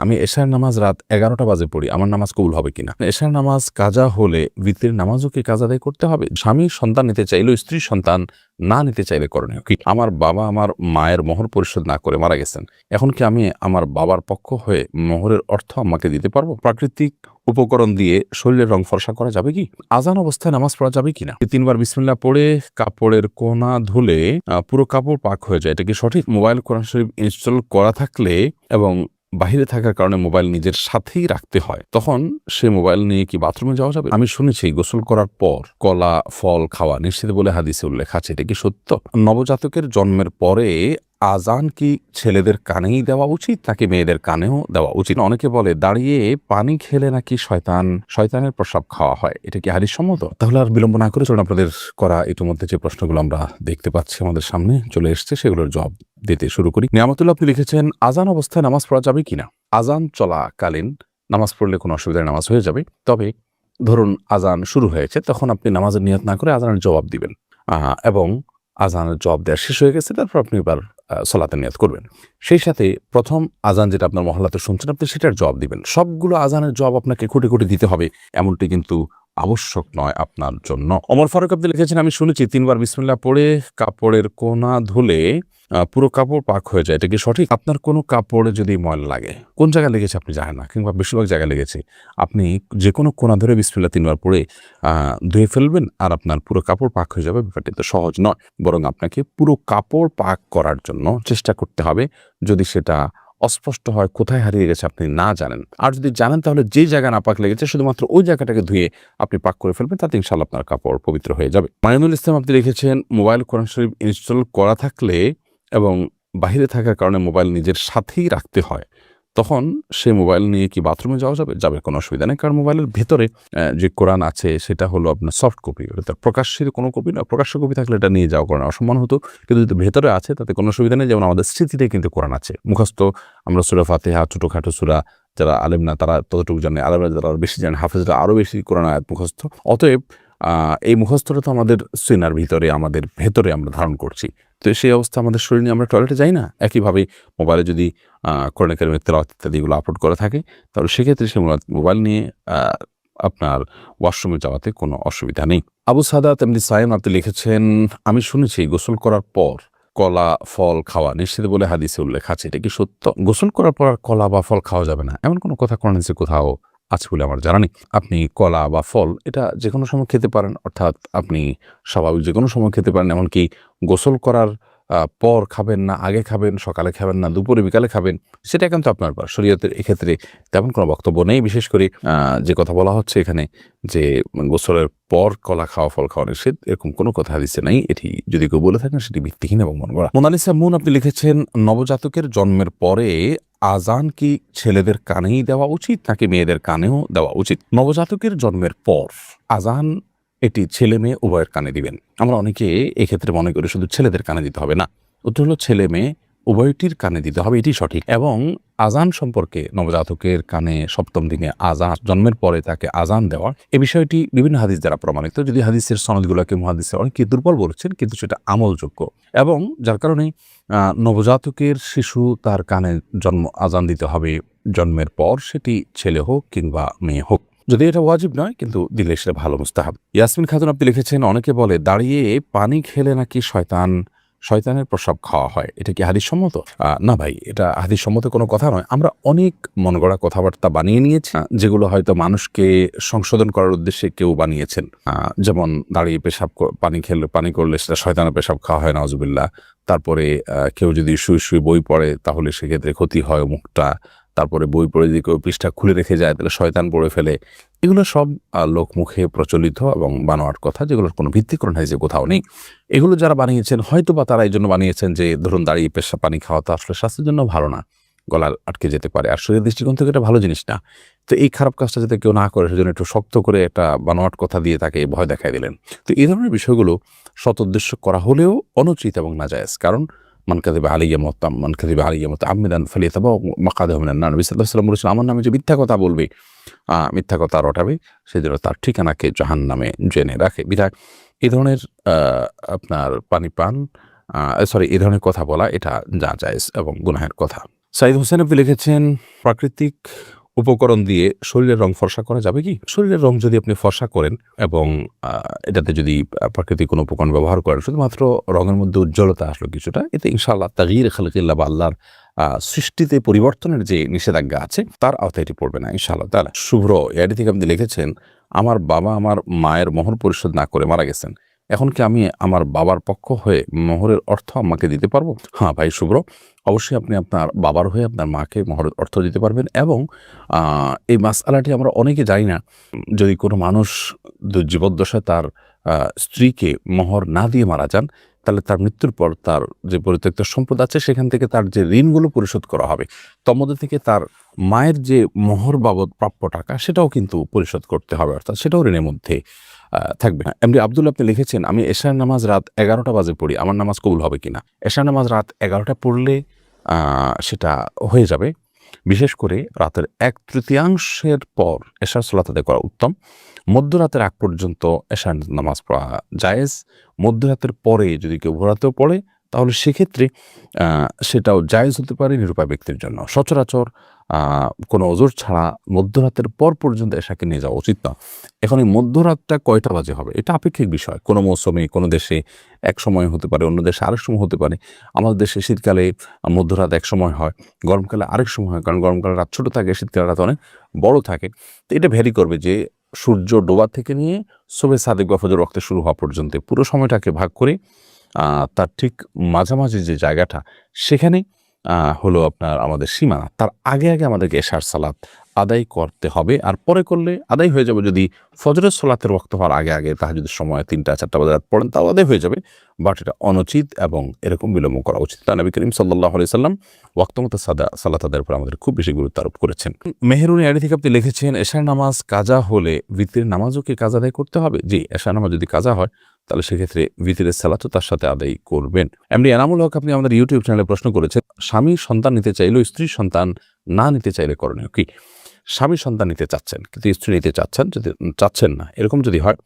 আমি এশার নামাজ রাত ১১টা বাজে পড়ি, আমার নামাজ কবুল হবে কিনা? এশার নামাজ কাজা হলে বিতরের নামাজও কি কাজা আদায় করতে হবে? স্বামী সন্তান নিতে চাইলেও স্ত্রী সন্তান না নিতে চাইলে করণীয় কি? আমার বাবা আমার মায়ের মোহর পরিশোধ না করে মারা গেছেন, এখন কি আমি আমার বাবার পক্ষ হয়ে মোহরের অর্থ আম্মাকে দিতে পারবো? প্রাকৃতিক উপকরণ দিয়ে শরীরের রং ফর্সা করা যাবে কি? আজান অবস্থায় নামাজ পড়া যাবে কিনা? ৩ বার বিসমিল্লাহ পড়ে কাপড়ের কোনা ধুলে পুরো কাপড় পাক হয়ে যায়, এটা কি সঠিক? মোবাইল কোরআন শরীফ ইনস্টল করা থাকলে এবং বাহিরে থাকার কারণে মোবাইল নিজের সাথেই রাখতে হয়, তখন সে মোবাইল নিয়ে কি বাথরুমে যাওয়া যাবে? আমি শুনেছি গোসল করার পর কলা ফল খাওয়া নিষেধ বলে হাদিসে উল্লেখ আছে, এটা কি সত্য? নবজাতকের জন্মের পরে আজান কি ছেলেদের কানেই দেওয়া উচিত নাকি মেয়েদের কানেও দেওয়া উচিত? অনেকে বলে দাঁড়িয়ে পানি খেলে নাকি শয়তানের প্রস্রাব খাওয়া হয়, এটা কি হাদিস সম্মত? তাহলে আর বিলম্ব না করে চলুন আপনাদের করা ইতিমধ্যে যে প্রশ্নগুলো আমরা দেখতে পাচ্ছি আমাদের সামনে চলে এসছে সেগুলোর জবাব দিতে শুরু করি। নিয়ামতুল্লাহ আপনি লিখেছেন, আজান অবস্থায় নামাজ পড়া যাবে কিনা? আজান চলাকালীন নামাজ পড়লে কোনো অসুবিধায় নামাজ হয়ে যাবে, তবে ধরুন আজান শুরু হয়েছে, তখন আপনি নামাজের নিয়ত না করে আজানের জবাব দিবেন এবং আজানের জবাব দেওয়া শেষ হয়ে গেছে, তারপর আপনি এবার সলাতের নিয়ত করবেন। সেই সাথে প্রথম আজান যেটা আপনার মহল্লাতে শুনছেন আপনি সেটার জবাব দিবেন। সবগুলো আজানের জবাব আপনাকে খুঁটে খুঁটে দিতে হবে এমনটি কিন্তু আবশ্যক নয় আপনার জন্য। ওমর ফারুক আপনি লিখেছেন, আমি শুনেছি ৩ বার বিসমিল্লাহ পড়ে কাপড়ের কোনা ধুলে পুরো কাপড় পাক হয়ে যায়, এটা কি সঠিক? আপনার কোনো কাপড়ে যদি ময়লা লাগে, কোন জায়গায় লেগেছে আপনি জানেন না, কিংবা বেশিরভাগ জায়গায় লেগেছে, আপনি যে কোনো কোনা ধরে বিসমিল্লাহ ৩ বার পড়ে ধুয়ে ফেলবেন আর আপনার পুরো কাপড় পাক হয়ে যাবে। ব্যাপারটি তো সহজ নয়, বরং আপনাকে পুরো কাপড় পাক করার জন্য চেষ্টা করতে হবে। যদি সেটা অস্পষ্ট হয়, কোথায় হারিয়ে গেছে আপনি না জানেন, আর যদি জানেন তাহলে যে জায়গা না পাক লেগেছে শুধুমাত্র ওই জায়গাটাকে ধুয়ে আপনি পাক করে ফেলবেন, তাতে ইনশাআল্লাহ আপনার কাপড় পবিত্র হয়ে যাবে। মাইনুল ইসলাম আপনি লিখেছেন, মোবাইল কোরআন শরীফ ইনস্টল করা থাকলে এবং বাহিরে থাকার কারণে মোবাইল নিজের সাথেই রাখতে হয়, তখন সে মোবাইল নিয়ে কি বাথরুমে যাওয়া যাবে? যাবে, কোনো অসুবিধা নেই, কারণ মোবাইলের ভেতরে যে কোরআন আছে সেটা হলো আপনার সফট কপি, ওটা প্রকাশ্যের কোনো কপি না। প্রকাশ্য কপি থাকলে এটা নিয়ে যাওয়া কোরআন অসম্মান হতো, কিন্তু যদি ভেতরে আছে তাতে কোনো অসুবিধা নেই। যেমন আমাদের স্মৃতিতে কিন্তু কোরআন আছে, মুখস্থ আমরা সূরা ফাতিহা, ছোটখাটো সূরা, যারা আলেম না তারা ততটুকু জানে, আলেমরা যারা আরো বেশি জানে, হাফেজরা আরো বেশি কোরআন আয়াত মুখস্থ। অতএব এই মুখস্থটা তো আমাদের সিনার ভিতরে, আমাদের ভেতরে আমরা ধারণ করছি। তো সেই অবস্থা আমাদের শরীর নিয়ে আমরা টয়লেটে যাই না, একইভাবে মোবাইলে যদি কোরআন কারীমের তেলাওয়াত ইত্যাদিগুলো আপলোড করা থাকে, তাহলে সেক্ষেত্রে সে মোবাইল নিয়ে আপনার ওয়াশরুমে যাওয়াতে কোনো অসুবিধা নেই। আবু সাদাত এমনি সায়েম আপনি লিখেছেন, আমি শুনেছি গোসল করার পর কলা ফল খাওয়া নিষেধ বলে হাদিসে উল্লেখ আছে, এটা কি সত্য? গোসল করার পর কলা বা ফল খাওয়া যাবে না এমন কোনো কথা কোরআন হাদিসে কোথাও আছে বলে আমার জানা নেই। আপনি কলা বা ফল এটা যে কোনো সময় খেতে পারেন, অর্থাৎ আপনি স্বাভাবিক যে কোনো সময় খেতে পারেন, এমনকি গোসল করার পর খাবেন না, আগে খাবেন, সকালে খাবেন না, দুপুরে বিকালে খাবেন, সেটা কিন্তু আপনার ব্যাপার। শরীয়তের এক্ষেত্রে তেমন কোনো বক্তব্য নেই। বিশেষ করে যে কথা বলা হচ্ছে এখানে যে গোসলের পর কলা খাওয়া, ফল খাওয়া নিষেধ, এরকম কোনো কথা হাদিসে নাই। এটি যদি কেউ বলে থাকেন সেটি ভিত্তিহীন এবং মন গড়া। মোনালিসা মুন আপনি লিখেছেন, নবজাতকের জন্মের পরে আজান কি ছেলেদের কানেই দেওয়া উচিত নাকি মেয়েদের কানেও দেওয়া উচিত? নবজাতকের জন্মের পর আজান এটি ছেলে মেয়ে উভয়ের কানে দিবেন। আমরা অনেকে এক্ষেত্রে মনে করি শুধু ছেলেদের কানে দিতে হবে, না, উত্তর হলো ছেলে মেয়ে উভয়টির কানে দিতে হবে, এটি সঠিক। এবং আজান সম্পর্কে নবজাতকের কানে সপ্তম দিনে আজান, জন্মের পরে তাকে আজান দেওয়া, এই বিষয়টি বিভিন্ন হাদিস দ্বারা প্রমাণিত। যদি হাদিসের সনদগুলোকে মুহাদ্দিসরা অনেকে দুর্বল বলেছেন, কিন্তু সেটা আমলযোগ্য, এবং যার কারণে নবজাতকের শিশু তার কানে আজান দিতে হবে জন্মের পর, সেটি ছেলে হোক কিংবা মেয়ে হোক। যদি এটা ওয়াজিব নয়, কিন্তু দিলে সেটা ভালো, মুস্তাহাব। ইয়াসমিন খাতুন আপনি লিখেছেন, অনেকে বলে দাঁড়িয়ে পানি খেলে নাকি শয়তানের প্রস্রাব খাওয়া হয়, এটা কি হাদিস সম্মত? না ভাই, এটা হাদিস সম্মত কোনো কথা নয়। আমরা অনেক মন গড়া কথাবার্তা বানিয়ে নিয়েছি, যেগুলো হয়তো মানুষকে সংশোধন করার উদ্দেশ্যে কেউ বানিয়েছেন। যেমন দাঁড়িয়ে পানি করলে সেটা শয়তানের পেশাব খাওয়া হয়, নাউজুবিল্লাহ। তারপরে কেউ যদি শুয়ে বই পড়ে তাহলে সেক্ষেত্রে ক্ষতি হয় মুখটা। তারপরে বই পড়ে যদি কেউ পৃষ্ঠা খুলে রেখে যায় তাহলে শয়তান পড়ে ফেলে। এগুলো সব লোকমুখে প্রচলিত এবং বানোয়াট কথা, যেগুলোর কোনো ভিত্তি কোরআন হাদিসে কোথাও নেই। এগুলো যারা বানিয়েছেন হয়তো বা তারা এই জন্য বানিয়েছেন যে ধরুন দাঁড়িয়ে পেশাব পানি খাওয়া তো আসলে স্বাস্থ্যের জন্য ভালো না, গলা আটকে যেতে পারে, আর শরীরের দৃষ্টিকোণ থেকে এটা ভালো জিনিস না। তো এই খারাপ কাজটা যাতে কেউ না করে সেজন্য একটু শক্ত করে একটা বানোয়াট কথা দিয়ে তাকে ভয় দেখাই দিলেন। তো এই ধরনের বিষয়গুলো সদুদ্দেশ্য করা হলেও অনুচিত এবং নাজায়েজ। কারণ মান কাযিবা আলাইয়া মুতাআম্মিদান ফালিয়াতাবাওয়া মাকআদাহু মিনান নার। নবী সাল্লাল্লাহু আলাইহি ওয়াসাল্লাম বলেছেন, আমার নামে যে মিথ্যা কথা বলবে, মিথ্যা কথা রটাবে, সেজন্য তার ঠিকানাকে জাহান্নামে জেনে রাখে। বিধায় এই ধরনের আপনার পানি পান এই ধরনের কথা বলা এটা নাজায়েজ এবং গুনাহের কথা। সাইদ হোসেন আপনি লিখেছেন, প্রাকৃতিক উপকরণ দিয়ে শরীরের রং ফর্সা করা যাবে কি? শরীরের রং যদি আপনি ফর্সা করেন এবং এটাতে যদি প্রাকৃতিক কোনো উপকরণ ব্যবহার করেন, শুধুমাত্র রঙের মধ্যে উজ্জ্বলতা আসলো কিছুটা, এতে ইনশাআল্লাহ তাগয়ির খালকিল্লাহ বা আল্লাহর সৃষ্টিতে পরিবর্তনের যে নিষেধাজ্ঞা আছে তার আওতায় এটি পড়বে না ইনশাআল্লাহ তাআলা। শুভ্র এআইডি থেকে আপনি লিখেছেন, আমার বাবা আমার মায়ের মোহর পরিশোধ না করে মারা গেছেন। এখন কি আমি আমার বাবার পক্ষ হয়ে মোহরের অর্থ আম্মাকে দিতে পারবো? হ্যাঁ ভাই শুভ্র, অবশ্যই আপনি আপনার বাবার হয়ে আপনার মাকে মোহরের অর্থ দিতে পারবেন এবং এই মাসআলাটি আমরা অনেকে জানি না। যদি কোনো মানুষ জীবদ্দশায় তার স্ত্রীকে মোহর না দিয়ে মারা যান, তাহলে তার মৃত্যুর পর তার যে পরিত্যক্ত সম্পদ আছে সেখান থেকে তার যে ঋণগুলো পরিশোধ করা হবে, তার মধ্যে থেকে তার মায়ের যে মোহর বাবদ প্রাপ্য টাকা সেটাও কিন্তু পরিশোধ করতে হবে, অর্থাৎ সেটাও ঋণের মধ্যে থাকবে। এমডি আব্দুল আপনি লিখেছেন, আমি এশার নামাজ রাত 11টা বাজে পড়ি, আমার নামাজ কবুল হবে কিনা? এশার নামাজ রাত 11টা পড়লে সেটা হয়ে যাবে। বিশেষ করে রাতের 1/3 পর এশার সালাত আদায় করা উত্তম। মধ্যরাতের আগ পর্যন্ত এশার নামাজ পড়া জায়েজ। মধ্যরাতের পরে যদি কেউ ভোরাতেও পড়ে তাহলে সেক্ষেত্রে সেটাও জায়েজ হতে পারে নিরুপায় ব্যক্তির জন্য। সচরাচর কোনো ওজর ছাড়া মধ্যরাতের পর পর্যন্ত এশাকে নিয়ে যাওয়া উচিত না। এখন এই মধ্যরাতটা কয়টা বাজে হবে এটা আপেক্ষিক বিষয়। কোনো মৌসুমে কোনো দেশে এক সময় হতে পারে, অন্য দেশে আরেক সময় হতে পারে। আমাদের দেশে শীতকালে মধ্যরাত এক সময় হয়, গরমকালে আরেক সময় হয়, কারণ গরমকালে রাত ছোট থাকে, শীতকালে রাত অনেক বড় থাকে। তো এটা ভ্যারি করবে যে সূর্য ডোবা থেকে নিয়ে সুবহে সাদিক বা ফজর ওয়াক্তে শুরু হওয়া পর্যন্ত পুরো সময়টাকে ভাগ করে তার ঠিক মাঝামাঝি যে জায়গাটা সেখানে হলো আপনার আমাদের সীমানা। তার আগে আমাদেরকে এশার সালাত আদায় করতে হবে, আর পরে করলে আদায় হয়ে যাবে। যদি ফজরের সালাতের ওয়াক্ত হওয়ার আগে তাহাজ্জুদের সময় 3টা-4টা বাজে রাত পড়েন তাও আদায় হয়ে যাবে, বাট এটা অনুচিত এবং এরকম বিলম্ব করা উচিত না। নবী করিম সাল্লাল্লাহু আলাইহি সাল্লাম ওয়াক্তমতো সালাত আদায়ের উপর আমাদের খুব বেশি গুরুত্ব আরোপ করেছেন। মেহেরুনি আইডি থেকে আপনি লিখেছেন, এশার নামাজ কাজা হলে ভিতরের নামাজও কি কাজা আদায় করতে হবে? জি, এশার নামাজ যদি কাজা হয় তাহলে সেক্ষেত্রে ভিতরের সালাতও তার সাথে আদায় করবেন। এমনি এনামুল হক আপনি আমাদের ইউটিউব চ্যানেলে প্রশ্ন করেছেন, স্বামী সন্তান নিতে চাইলেও স্ত্রীর সন্তান না নিতে চাইলে করণীয় কি? স্বামী সন্তান নিতে চাচ্ছেন কিন্তু স্ত্রী নিতে চাচ্ছেন না, এরকম যদি হয়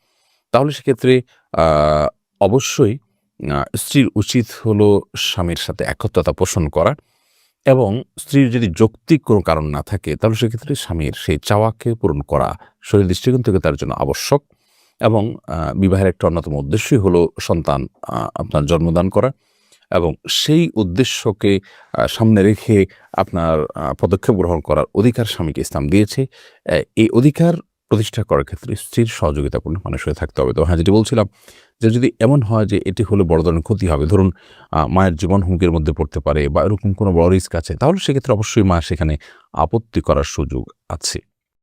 তাহলে সেক্ষেত্রে অবশ্যই স্ত্রীর উচিত হলো স্বামীর সাথে একত্রতা পোষণ করা, এবং স্ত্রীর যদি যৌক্তিক কোনো কারণ না থাকে তাহলে সেক্ষেত্রে স্বামীর সেই চাওয়াকে পূরণ করা শরীর দৃষ্টিকোণ থেকে তার জন্য আবশ্যক। এবং বিবাহের একটা অন্যতম উদ্দেশ্যই হলো সন্তান আপনার জন্মদান করা, এবং সেই উদ্দেশ্যকে সামনে রেখে আপনার পদক্ষেপ গ্রহণ করার অধিকার স্বামীকে ইসলাম দিয়েছে। এই অধিকার প্রতিষ্ঠা করার ক্ষেত্রে স্ত্রীর সহযোগিতাপূর্ণ মানুষ হয়ে থাকতে হবে। তো হ্যাঁ, যেটি বলছিলাম যে যদি এমন হয় যে এটি হলে বড় ধরনের ক্ষতি হবে, ধরুন মায়ের জীবন হুমকির মধ্যে পড়তে পারে বা এরকম কোনো বড় রিস্ক আছে, তাহলে সেক্ষেত্রে অবশ্যই মা সেখানে আপত্তি করার সুযোগ আছে।